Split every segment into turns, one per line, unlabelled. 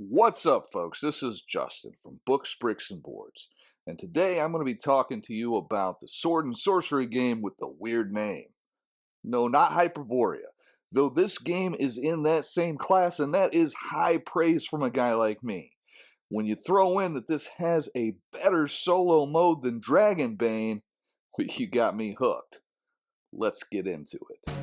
What's up, folks? This is Justin from Books, Bricks, and Boards, and today I'm going to be talking to you about the sword and sorcery game with the weird name. No, not Hyperborea, though this game is in that same class, and that is high praise from a guy like me. When you throw in that this has a better solo mode than Dragonbane, you got me hooked. Let's get into it.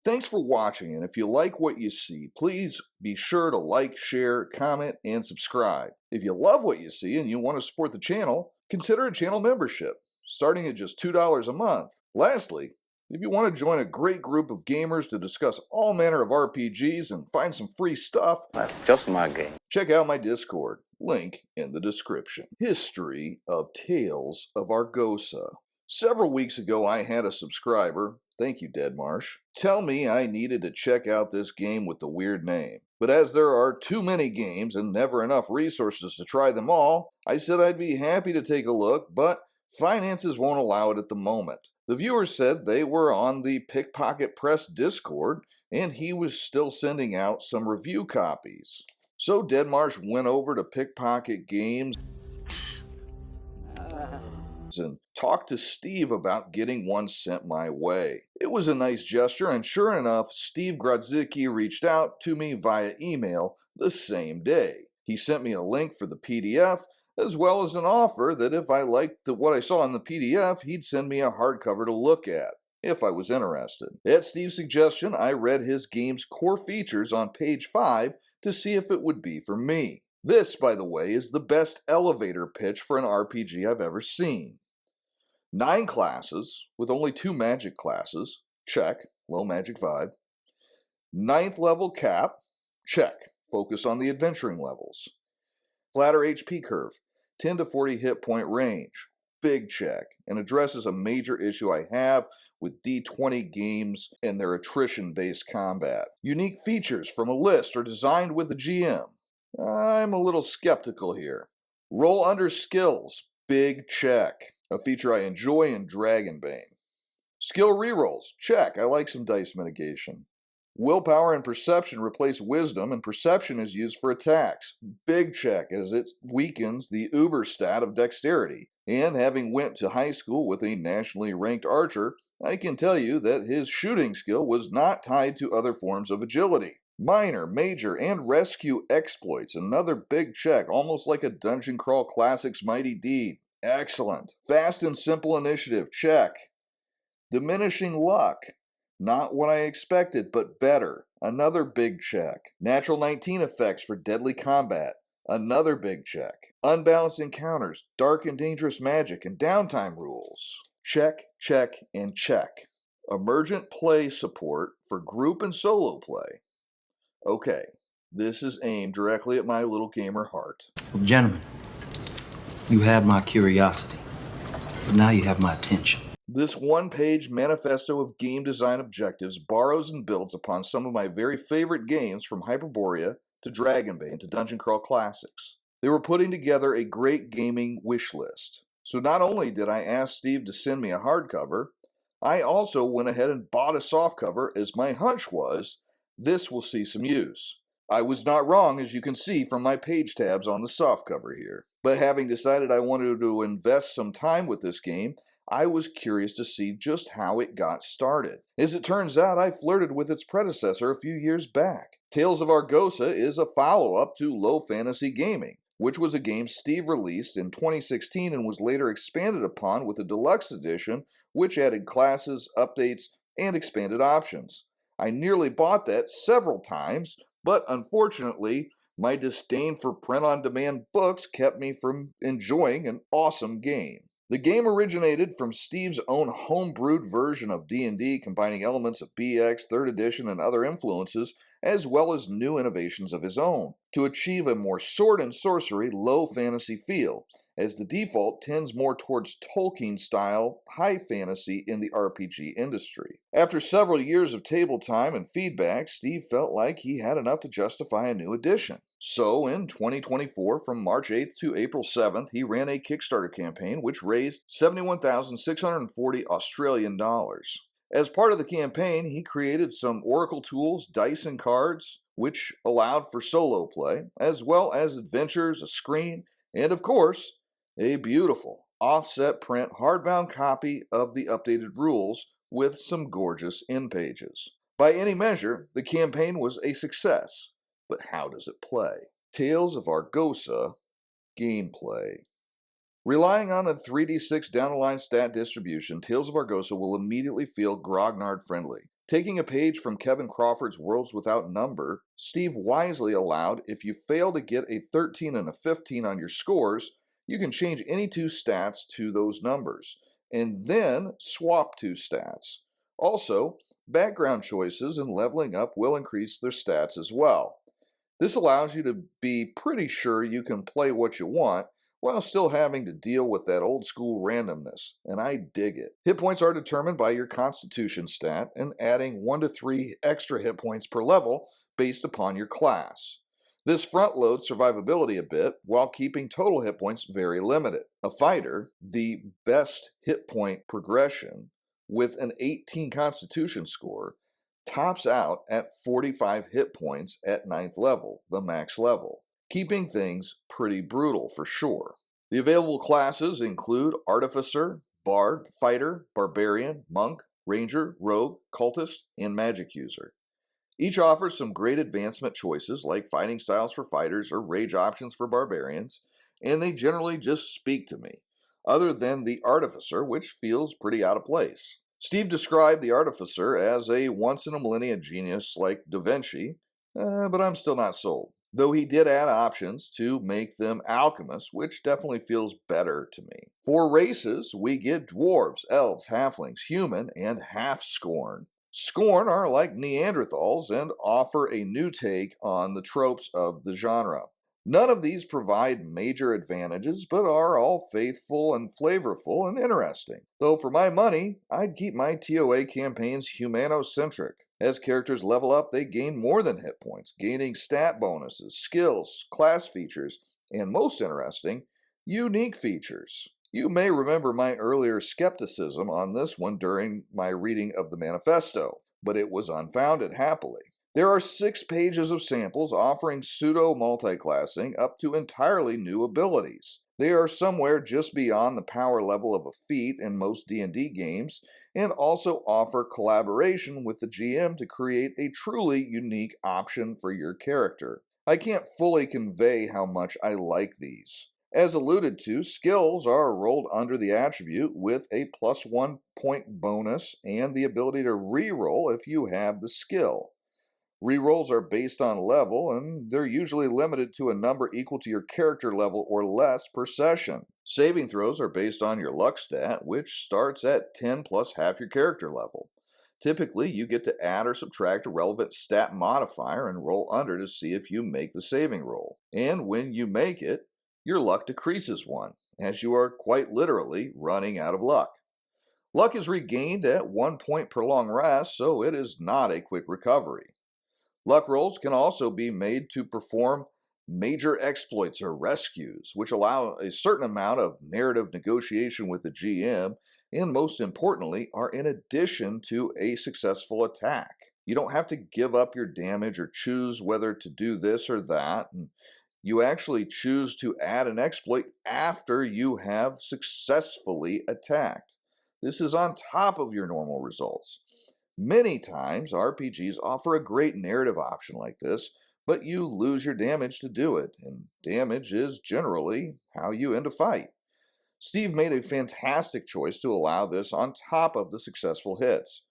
Thanks for watching, and if you like what you see, please be sure to like, share, comment, and subscribe. If you love what you see and you want to support the channel, consider a channel membership, starting at just $2 a month. Lastly, if you want to join a great group of gamers to discuss all manner of RPGs and find some free stuff,
that's just my game.
Check out my Discord, link in the description. History of Tales of Argosa. Several weeks ago, I had a subscriber, thank you, Dead Marsh, tell me I needed to check out this game with the weird name. But as there are too many games and never enough resources to try them all, I said I'd be happy to take a look, but finances won't allow it at the moment. The viewer said they were on the Pickpocket Press Discord, and he was still sending out some review copies. So Dead Marsh went over to Pickpocket Games and talked to Steve about getting one sent my way. It was a nice gesture, and sure enough, Steve Grodzicki reached out to me via email the same day. He sent me a link for the PDF, as well as an offer that if I liked what I saw in the PDF, he'd send me a hardcover to look at, if I was interested. At Steve's suggestion, I read his game's core features on page 5 to see if it would be for me. This, by the way, is the best elevator pitch for an RPG I've ever seen. 9 classes, with only 2 magic classes, check, low magic vibe. 9th level cap, check, focus on the adventuring levels. Flatter HP curve, 10 to 40 hit point range, big check, and addresses a major issue I have with D20 games and their attrition-based combat. Unique features from a list are designed with the GM. I'm a little skeptical here. Roll under skills, big check, a feature I enjoy in Dragonbane. Skill rerolls, check, I like some dice mitigation. Willpower and perception replace wisdom, and perception is used for attacks. Big check, as it weakens the uber stat of dexterity. And having went to high school with a nationally ranked archer, I can tell you that his shooting skill was not tied to other forms of agility. Minor, major, and rescue exploits, another big check, almost like a Dungeon Crawl Classics Mighty Deed. Excellent. Fast and simple initiative, check. Diminishing luck. Not what I expected, but better. Another big check. Natural 19 effects for deadly combat. Another big check. Unbalanced encounters, dark and dangerous magic, and downtime rules. Check, check, and check. Emergent play support for group and solo play. Okay, this is aimed directly at my little gamer heart.
Well, gentlemen, you had my curiosity, but now you have my attention.
This one-page manifesto of game design objectives borrows and builds upon some of my very favorite games, from Hyperborea to Dragonbane to Dungeon Crawl Classics. They were putting together a great gaming wish list. So not only did I ask Steve to send me a hardcover, I also went ahead and bought a softcover, as my hunch was, this will see some use. I was not wrong, as you can see from my page tabs on the softcover here. But having decided I wanted to invest some time with this game, I was curious to see just how it got started. As it turns out, I flirted with its predecessor a few years back. Tales of Argosa is a follow-up to Low Fantasy Gaming, which was a game Steve released in 2016 and was later expanded upon with a deluxe edition, which added classes, updates, and expanded options. I nearly bought that several times, but unfortunately, my disdain for print-on-demand books kept me from enjoying an awesome game. The game originated from Steve's own home-brewed version of D&D, combining elements of BX, 3rd edition, and other influences, as well as new innovations of his own, to achieve a more sword and sorcery, low fantasy feel, as the default tends more towards Tolkien-style high fantasy in the RPG industry. After several years of table time and feedback, Steve felt like he had enough to justify a new edition. So, in 2024, from March 8th to April 7th, he ran a Kickstarter campaign which raised 71,640 Australian dollars. As part of the campaign, he created some Oracle tools, dice, and cards, which allowed for solo play, as well as adventures, a screen, and of course, a beautiful offset print hardbound copy of the updated rules with some gorgeous end pages. By any measure, the campaign was a success, but how does it play? Tales of Argosa gameplay. Relying on a 3d6 down-the-line stat distribution, Tales of Argosa will immediately feel grognard-friendly. Taking a page from Kevin Crawford's Worlds Without Number, Steve wisely allowed if you fail to get a 13 and a 15 on your scores, you can change any two stats to those numbers, and then swap two stats. Also, background choices and leveling up will increase their stats as well. This allows you to be pretty sure you can play what you want, while still having to deal with that old school randomness, and I dig it. Hit points are determined by your constitution stat and adding 1 to 3 extra hit points per level based upon your class. This front loads survivability a bit while keeping total hit points very limited. A fighter, the best hit point progression with an 18 constitution score, tops out at 45 hit points at 9th level, the max level, keeping things pretty brutal for sure. The available classes include Artificer, Bard, Fighter, Barbarian, Monk, Ranger, Rogue, Cultist, and Magic User. Each offers some great advancement choices like fighting styles for fighters or rage options for barbarians, and they generally just speak to me, other than the Artificer, which feels pretty out of place. Steve described the Artificer as a once-in-a-millennia genius like Da Vinci, but I'm still not sold. Though he did add options to make them alchemists, which definitely feels better to me. For races, we get dwarves, elves, halflings, human, and half-scorn. Scorn are like Neanderthals and offer a new take on the tropes of the genre. None of these provide major advantages, but are all faithful and flavorful and interesting. Though for my money, I'd keep my TOA campaigns humanocentric. As characters level up, they gain more than hit points, gaining stat bonuses, skills, class features, and most interesting, unique features. You may remember my earlier skepticism on this one during my reading of the manifesto, but it was unfounded happily. There are 6 pages of samples offering pseudo-multiclassing up to entirely new abilities. They are somewhere just beyond the power level of a feat in most D&D games, and also offer collaboration with the GM to create a truly unique option for your character. I can't fully convey how much I like these. As alluded to, skills are rolled under the attribute with a +1 point bonus and the ability to reroll if you have the skill. Rerolls are based on level, and they're usually limited to a number equal to your character level or less per session. Saving throws are based on your luck stat, which starts at 10 plus half your character level. Typically, you get to add or subtract a relevant stat modifier and roll under to see if you make the saving roll. And when you make it, your luck decreases 1, as you are quite literally running out of luck. Luck is regained at 1 point per long rest, so it is not a quick recovery. Luck rolls can also be made to perform major exploits or rescues, which allow a certain amount of narrative negotiation with the GM, and most importantly, are in addition to a successful attack. You don't have to give up your damage or choose whether to do this or that, and you actually choose to add an exploit after you have successfully attacked. This is on top of your normal results. Many times, RPGs offer a great narrative option like this, but you lose your damage to do it, and damage is generally how you end a fight. Steve made a fantastic choice to allow this on top of the successful hits.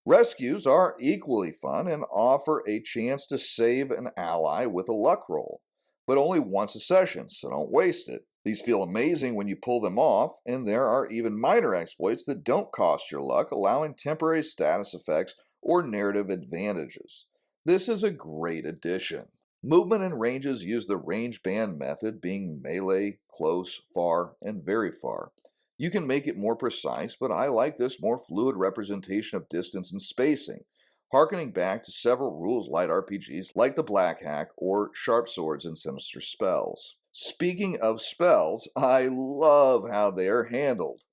Rescues are equally fun and offer a chance to save an ally with a luck roll, but only once a session, so don't waste it. These feel amazing when you pull them off, and there are even minor exploits that don't cost your luck, allowing temporary status effects or narrative advantages. This is a great addition. Movement and ranges use the range band method, being melee, close, far, and very far. You can make it more precise, but I like this more fluid representation of distance and spacing, harkening back to several rules light RPGs like the Black Hack or Sharp Swords and Sinister Spells. Speaking of spells, I love how they are handled.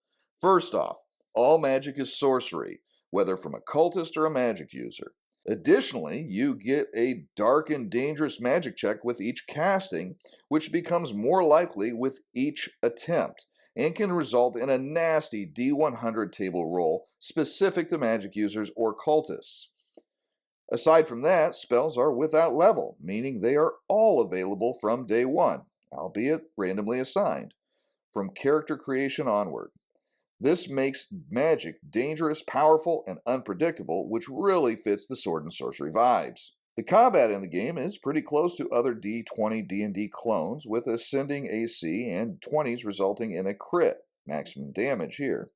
First off, all magic is sorcery, whether from a cultist or a magic user. Additionally, you get a dark and dangerous magic check with each casting, which becomes more likely with each attempt and can result in a nasty D100 table roll specific to magic users or cultists. Aside from that, spells are without level, meaning they are all available from day one, albeit randomly assigned, from character creation onward. This makes magic dangerous, powerful, and unpredictable, which really fits the sword and sorcery vibes. The combat in the game is pretty close to other D20 D&D clones, with ascending AC and 20s resulting in a crit, maximum damage here.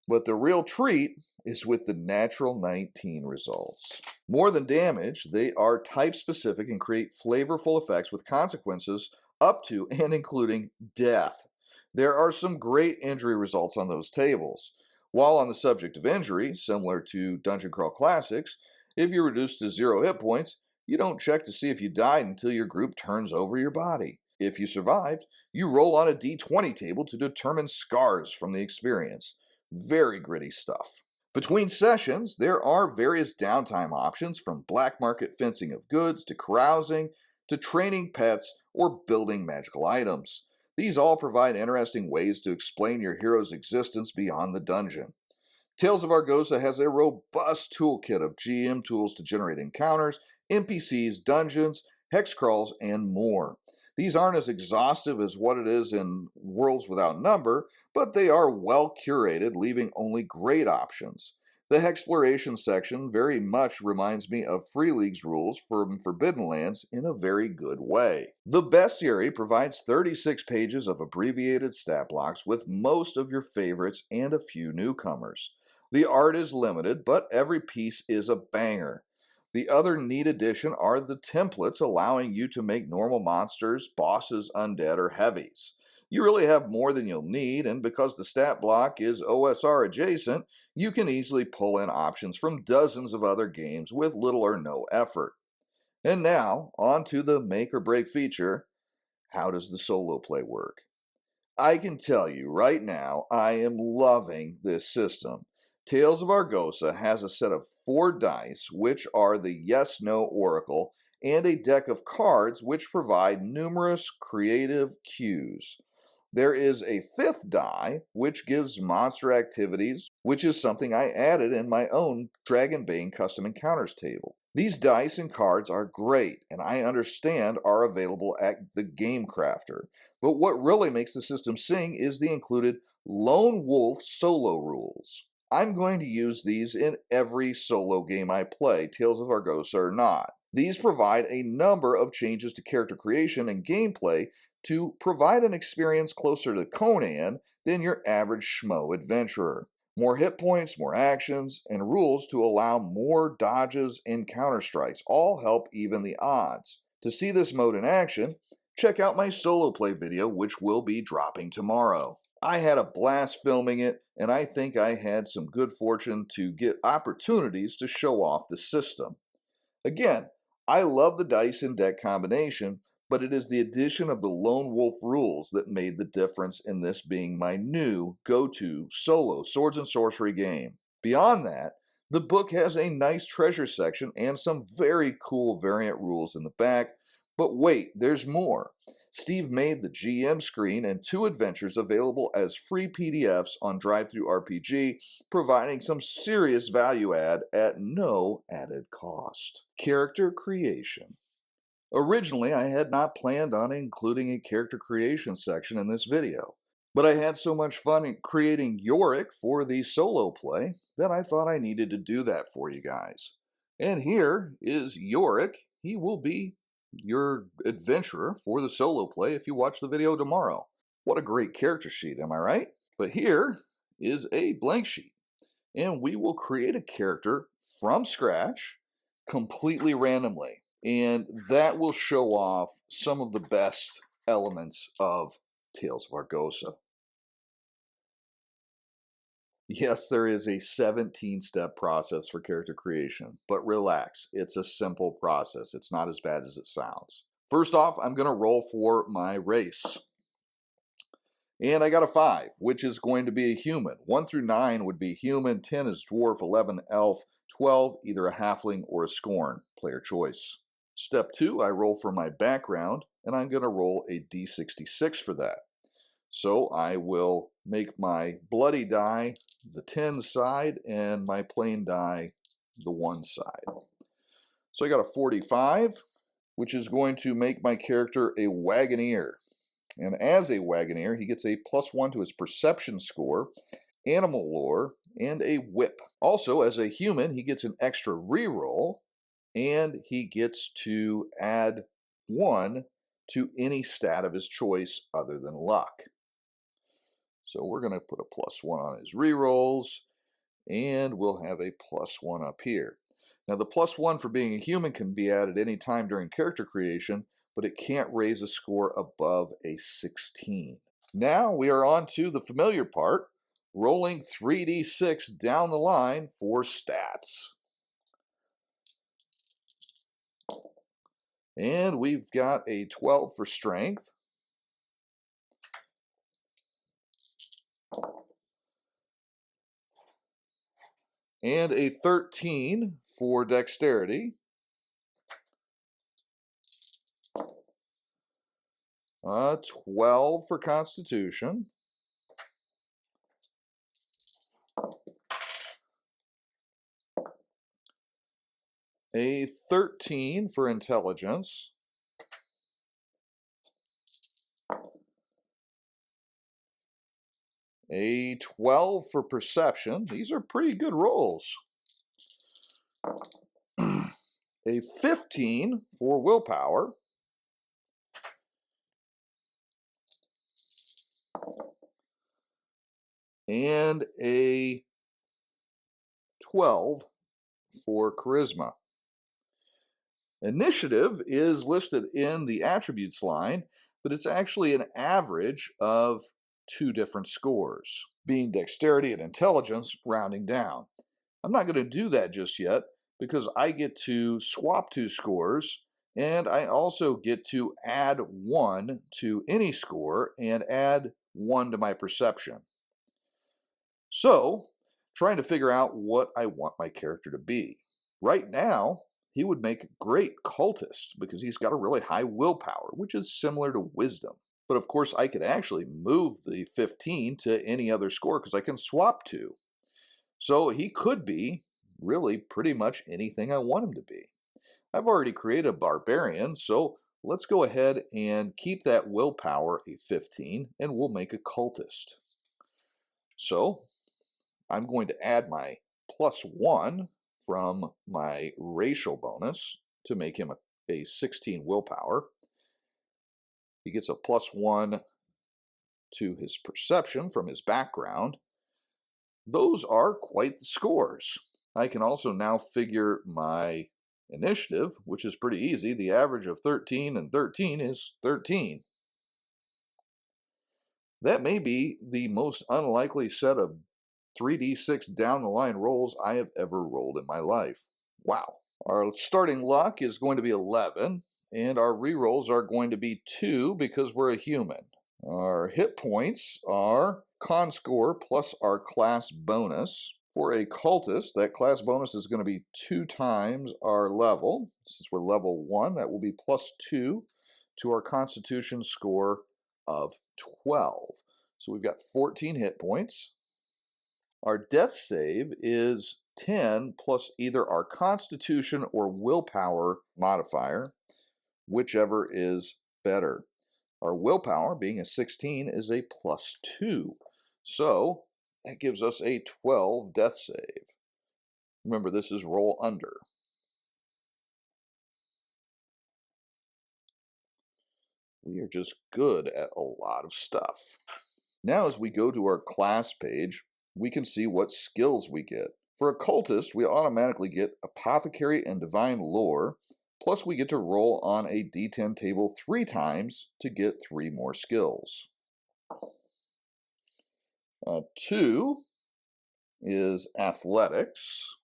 But the real treat is with the natural 19 results. More than damage, they are type specific and create flavorful effects with consequences up to and including death. There are some great injury results on those tables. While on the subject of injury, similar to Dungeon Crawl Classics, if you're reduced to 0 hit points, you don't check to see if you died until your group turns over your body. If you survived, you roll on a d20 table to determine scars from the experience. Very gritty stuff. Between sessions, there are various downtime options, from black market fencing of goods to carousing to training pets or building magical items. These all provide interesting ways to explain your hero's existence beyond the dungeon. Tales of Argosa has a robust toolkit of GM tools to generate encounters, NPCs, dungeons, hex crawls, and more. These aren't as exhaustive as what it is in Worlds Without Number, but they are well curated, leaving only great options. The Hexploration section very much reminds me of Free League's rules from Forbidden Lands in a very good way. The Bestiary provides 36 pages of abbreviated stat blocks with most of your favorites and a few newcomers. The art is limited, but every piece is a banger. The other neat addition are the templates, allowing you to make normal monsters, bosses, undead, or heavies. You really have more than you'll need, and because the stat block is OSR adjacent, you can easily pull in options from dozens of other games with little or no effort. And now, on to the make or break feature. How does the solo play work? I can tell you right now, I am loving this system. Tales of Argosa has a set of 4 dice, which are the Yes No Oracle, and a deck of cards which provide numerous creative cues. There is a 5th die, which gives monster activities, which is something I added in my own Dragonbane custom encounters table. These dice and cards are great, and I understand are available at the Game Crafter. But what really makes the system sing is the included Lone Wolf solo rules. I'm going to use these in every solo game I play, Tales of Argosa or not. These provide a number of changes to character creation and gameplay to provide an experience closer to Conan than your average schmo adventurer. More hit points, more actions, and rules to allow more dodges and counterstrikes all help even the odds. To see this mode in action, check out my solo play video, which will be dropping tomorrow. I had a blast filming it, and I think I had some good fortune to get opportunities to show off the system. Again, I love the dice and deck combination, but it is the addition of the Lone Wolf rules that made the difference in this being my new go-to solo swords and sorcery game. Beyond that, the book has a nice treasure section and some very cool variant rules in the back. But wait, there's more. Steve made the GM screen and 2 adventures available as free PDFs on DriveThruRPG, providing some serious value add at no added cost. Character creation. Originally, I had not planned on including a character creation section in this video, but I had so much fun in creating Yorick for the solo play that I thought I needed to do that for you guys. And here is Yorick. He will be your adventurer for the solo play if you watch the video tomorrow. What a great character sheet, am I right? But here is a blank sheet, and we will create a character from scratch completely randomly. And that will show off some of the best elements of Tales of Argosa. Yes, there is a 17-step process for character creation, but relax, it's a simple process. It's not as bad as it sounds. First off, I'm going to roll for my race. And I got a 5, which is going to be a human. 1 through 9 would be human, 10 is dwarf, 11 elf, 12 either a halfling or a scorn. Player choice. Step 2, I roll for my background, and I'm going to roll a d66 for that. So I will make my bloody die the 10 side and my plain die the 1 side. So I got a 45, which is going to make my character a wagoneer. And as a wagoneer, he gets a +1 to his perception score, animal lore, and a whip. Also, as a human, he gets an extra reroll, and he gets to add 1 to any stat of his choice other than luck. So we're going to put a +1 on his rerolls, and we'll have a +1 up here. Now the +1 for being a human can be added any time during character creation, but it can't raise a score above a 16. Now we are on to the familiar part, rolling 3d6 down the line for stats. And we've got a 12 for strength, and a 13 for dexterity, 12 for constitution, a 13 for intelligence, a 12 for perception. These are pretty good rolls. A 15 for willpower, and a 12 for charisma. Initiative is listed in the attributes line, but it's actually an average of 2 different scores, being dexterity and intelligence rounding down. I'm not going to do that just yet because I get to swap 2 scores, and I also get to add 1 to any score and add 1 to my perception. So, trying to figure out what I want my character to be. Right now, he would make a great cultist because he's got a really high willpower, which is similar to wisdom. But of course, I could actually move the 15 to any other score because I can swap 2. So he could be really pretty much anything I want him to be. I've already created a barbarian, so let's go ahead and keep that willpower a 15, and we'll make a cultist. So I'm going to add my +1 from my racial bonus to make him a 16 willpower. He gets a +1 to his perception from his background. Those are quite the scores. I can also now figure my initiative, which is pretty easy. The average of 13 and 13 is 13. That may be the most unlikely set of 3d6 down the line rolls I have ever rolled in my life. Wow. Our starting luck is going to be 11, and our rerolls are going to be 2 because we're a human. Our hit points are con score plus our class bonus. For a cultist, that class bonus is going to be 2 times our level. Since we're level 1, that will be +2 to our constitution score of 12. So we've got 14 hit points. Our death save is 10 plus either our constitution or willpower modifier, whichever is better. Our willpower, being a 16, is a +2. So that gives us a 12 death save. Remember, this is roll under. We are just good at a lot of stuff. Now as we go to our class page, we can see what skills we get. For occultist, we automatically get apothecary and divine lore, plus we get to roll on a d10 table 3 times to get 3 more skills. 2 is athletics.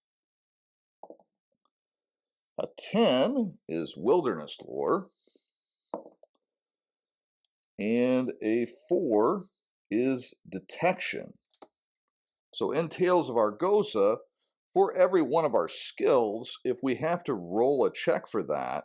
A 10 is wilderness lore. And a 4 is detection. So in Tales of Argosa, for every one of our skills, if we have to roll a check for that,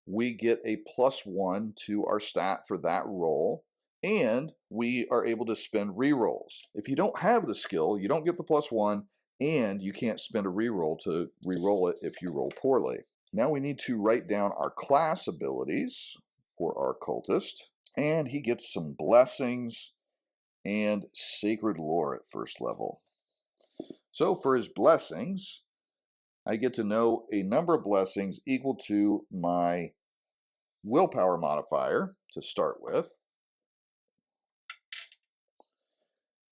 we get a +1 to our stat for that roll, and we are able to spend rerolls. If you don't have the skill, you don't get the +1, and you can't spend a reroll to reroll it if you roll poorly. Now we need to write down our class abilities for our cultist, and he gets some blessings and sacred lore at first level. So for his blessings, I get to know a number of blessings equal to my willpower modifier to start with.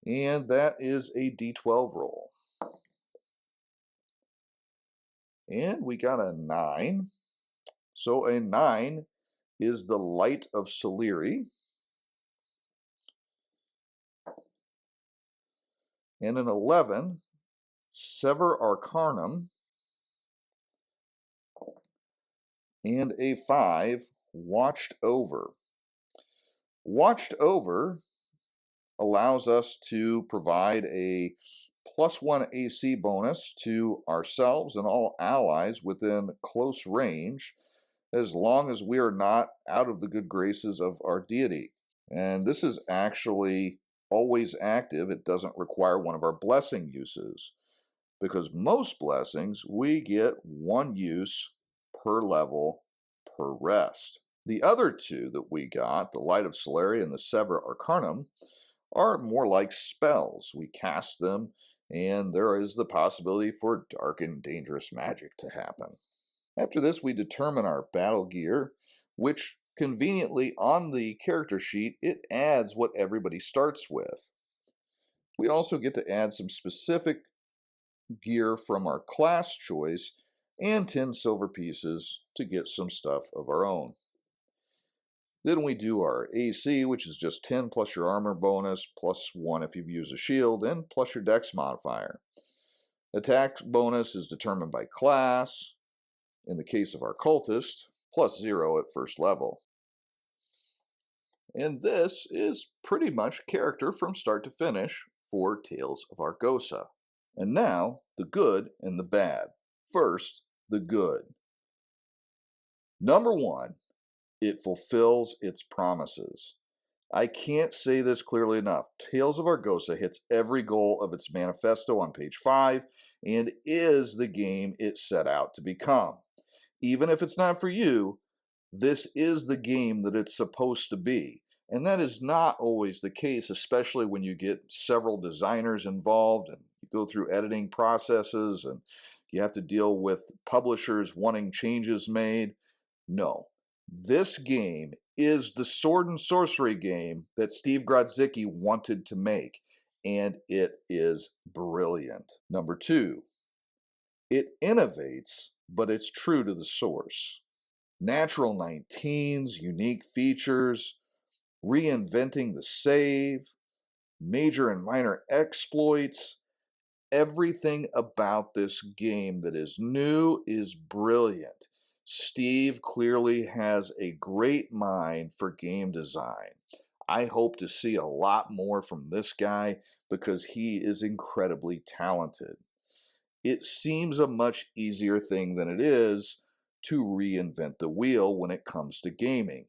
And that is a d12 roll. And we got a 9. So a 9 is the Light of Soleri. And an 11, Sever Arcanum. And a 5, Watched Over. Watched Over allows us to provide a +1 AC bonus to ourselves and all allies within close range, as long as we are not out of the good graces of our deity. And this is actually always active. It doesn't require one of our blessing uses, because most blessings we get 1 use per level per rest. The other 2 that we got, the Light of Soleri and the Sever Arcanum, are more like spells. We cast them, and there is the possibility for dark and dangerous magic to happen. After this, we determine our battle gear, which conveniently on the character sheet, it adds what everybody starts with. We also get to add some specific gear from our class choice and 10 silver pieces to get some stuff of our own. Then we do our AC, which is just 10 plus your armor bonus, +1 if you've used a shield, and plus your dex modifier. Attack bonus is determined by class, in the case of our cultist, +0 at first level. And this is pretty much character from start to finish for Tales of Argosa. And now, the good and the bad. First, the good. Number 1, it fulfills its promises. I can't say this clearly enough. Tales of Argosa hits every goal of its manifesto on page 5 and is the game it set out to become. Even if it's not for you, this is the game that it's supposed to be. And that is not always the case, especially when you get several designers involved and you go through editing processes and you have to deal with publishers wanting changes made. No, this game is the sword and sorcery game that Steve Grodzicki wanted to make, and it is brilliant. Number 2, it innovates, but it's true to the source. Natural 19s, unique features, reinventing the save, major and minor exploits. Everything about this game that is new is brilliant. Steve clearly has a great mind for game design. I hope to see a lot more from this guy because he is incredibly talented. It seems a much easier thing than it is to reinvent the wheel when it comes to gaming.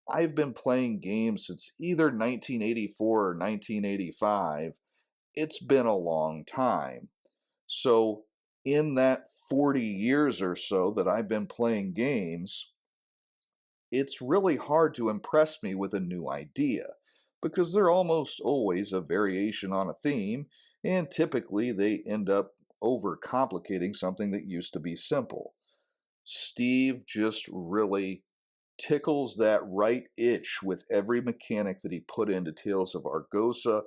I've been playing games since either 1984 or 1985. It's been a long time. So in that 40 years or so that I've been playing games, it's really hard to impress me with a new idea because they're almost always a variation on a theme, and typically they end up overcomplicating something that used to be simple. Steve just really tickles that right itch with every mechanic that he put into Tales of Argosa,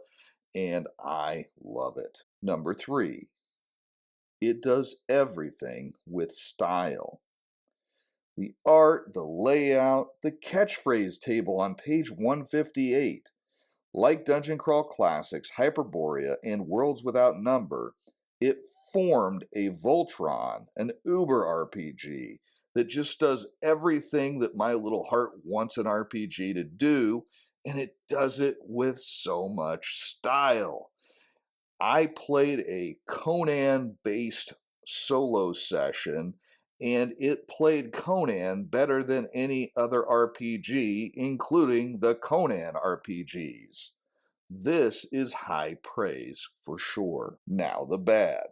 and I love it. Number 3, It does everything with style. The art, the layout, the catchphrase table on page 158. Like Dungeon Crawl Classics, Hyperborea, and Worlds Without Number, it formed a Voltron, an Uber RPG, that just does everything that my little heart wants an RPG to do, and it does it with so much style. I played a Conan based solo session, and it played Conan better than any other RPG, including the Conan RPGs. This is high praise for sure. Now, the bad.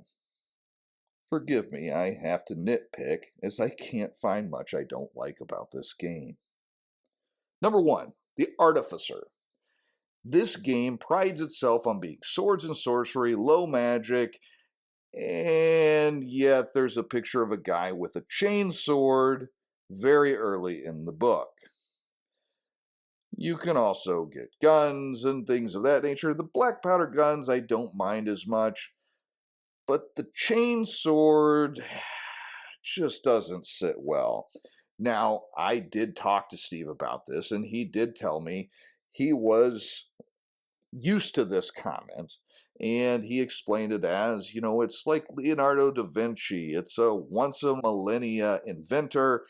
Forgive me, I have to nitpick, as I can't find much I don't like about this game. Number one, the Artificer. This game prides itself on being swords and sorcery, low magic, and yet there's a picture of a guy with a chain sword very early in the book. You can also get guns and things of that nature. The black powder guns I don't mind as much, but the chain sword just doesn't sit well. Now, I did talk to Steve about this, and he did tell me he was used to this comment, and he explained it as, it's like Leonardo da Vinci. It's a once a millennia inventor,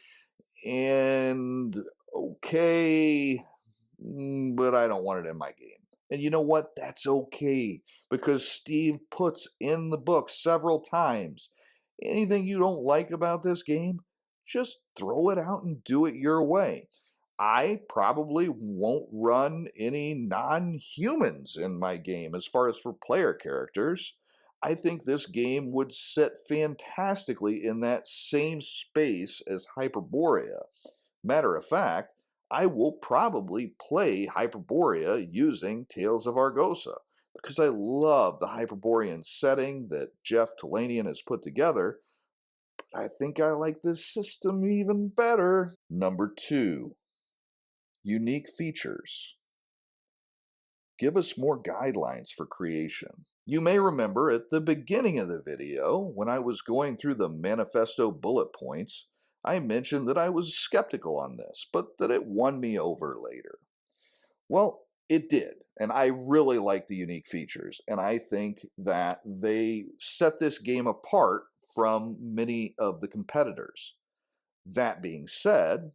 and okay, but I don't want it in my game. And you know what? That's okay, because Steve puts in the book several times, anything you don't like about this game, just throw it out and do it your way. I probably won't run any non-humans in my game as far as for player characters. I think this game would sit fantastically in that same space as Hyperborea. Matter of fact, I will probably play Hyperborea using Tales of Argosa, because I love the Hyperborean setting that Jeff Talanian has put together, but I think I like this system even better. Number two, unique features. Give us more guidelines for creation. You may remember at the beginning of the video, when I was going through the manifesto bullet points, I mentioned that I was skeptical on this, but that it won me over later. Well, it did, and I really like the unique features, and I think that they set this game apart from many of the competitors. That being said,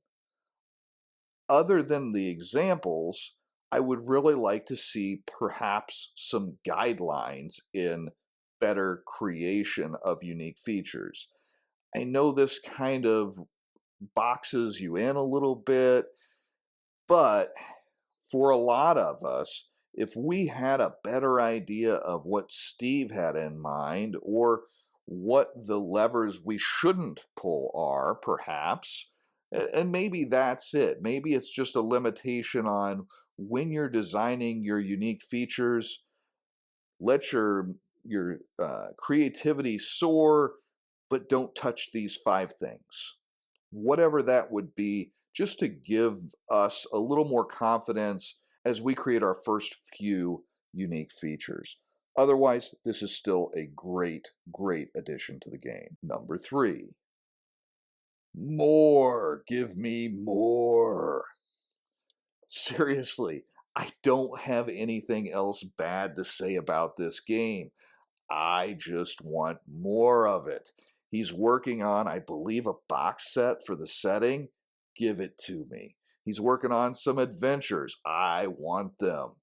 other than the examples, I would really like to see perhaps some guidelines in better creation of unique features. I know this kind of boxes you in a little bit, but for a lot of us, if we had a better idea of what Steve had in mind, or what the levers we shouldn't pull are, perhaps, and maybe that's it. Maybe it's just a limitation on when you're designing your unique features. Let your creativity soar, but don't touch these five things, whatever that would be, just to give us a little more confidence as we create our first few unique features. Otherwise, this is still a great, great addition to the game. Number three, more. Give me more. Seriously, I don't have anything else bad to say about this game. I just want more of it. He's working on, I believe, a box set for the setting. Give it to me. He's working on some adventures. I want them.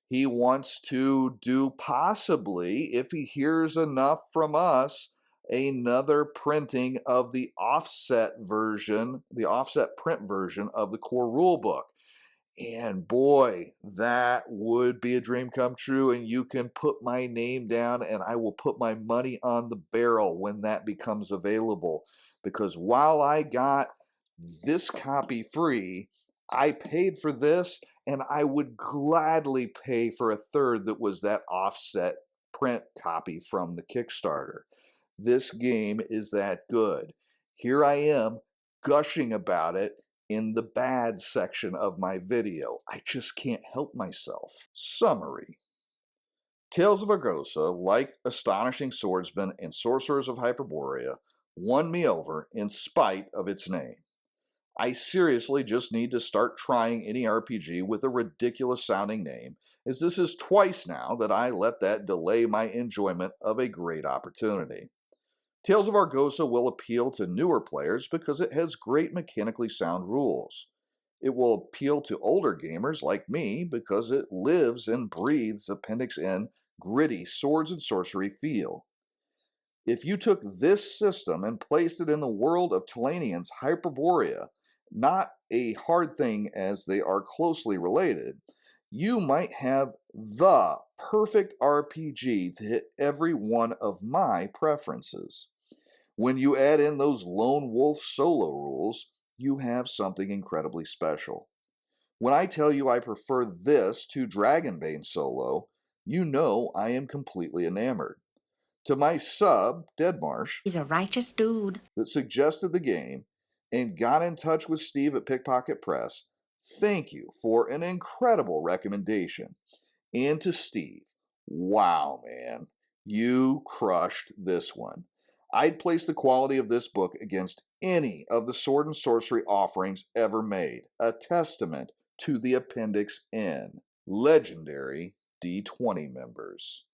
He wants to do, possibly, if he hears enough from us, another printing of the offset version, the offset print version of the core rulebook. And boy, that would be a dream come true. And you can put my name down, and I will put my money on the barrel when that becomes available. Because while I got this copy free, I paid for this, and I would gladly pay for a third that was that offset print copy from the Kickstarter. This game is that good. Here I am gushing about it in the bad section of my video. I just can't help myself. Summary. Tales of Argosa, like Astonishing Swordsmen and Sorcerers of Hyperborea, won me over in spite of its name. I seriously just need to start trying any RPG with a ridiculous sounding name, as this is twice now that I let that delay my enjoyment of a great opportunity. Tales of Argosa will appeal to newer players because it has great mechanically sound rules. It will appeal to older gamers like me because it lives and breathes Appendix N gritty swords and sorcery feel. If you took this system and placed it in the world of Telanian's Hyperborea, not a hard thing as they are closely related, you might have the perfect RPG to hit every one of my preferences. When you add in those lone wolf solo rules, you have something incredibly special. When I tell you I prefer this to Dragonbane solo, you know I am completely enamored. To my sub, Deadmarsh,
He's a righteous dude.
that suggested the game and got in touch with Steve at Pickpocket Press, thank you for an incredible recommendation. And to Steve, wow, man, you crushed this one. I'd place the quality of this book against any of the sword and sorcery offerings ever made, a testament to the Appendix N. Legendary D20 members.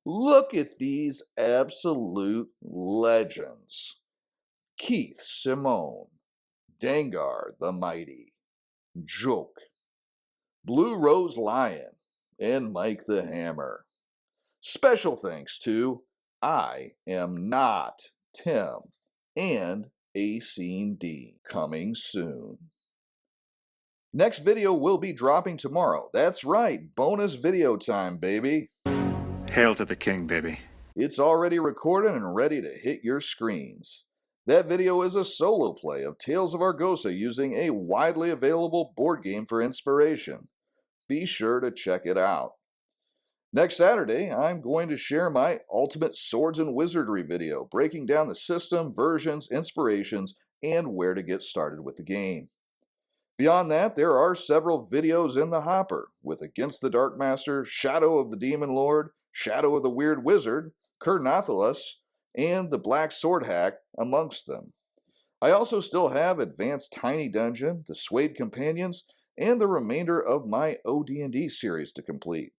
Look at these absolute legends. Keith Simone, Dengar the Mighty, Joke, Blue Rose Lion, and Mike the Hammer. Special thanks to I Am Not Tim and A Scene D, coming soon. Next video will be dropping tomorrow. That's right, bonus video time, baby.
Hail to the king, baby.
It's already recorded and ready to hit your screens. That video is a solo play of Tales of Argosa using a widely available board game for inspiration. Be sure to check it out. Next Saturday, I'm going to share my Ultimate Swords and Wizardry video, breaking down the system, versions, inspirations, and where to get started with the game. Beyond that, there are several videos in the hopper, with Against the Dark Master, Shadow of the Demon Lord, Shadow of the Weird Wizard, Kernathalas, and the Black Sword Hack amongst them. I also still have Advanced Tiny Dungeon, the Suede Companions, and the remainder of my OD&D series to complete.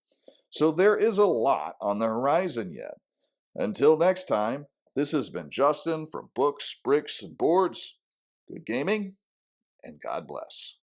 So there is a lot on the horizon yet. Until next time, this has been Justin from Books, Bricks, and Boards. Good gaming, and God bless.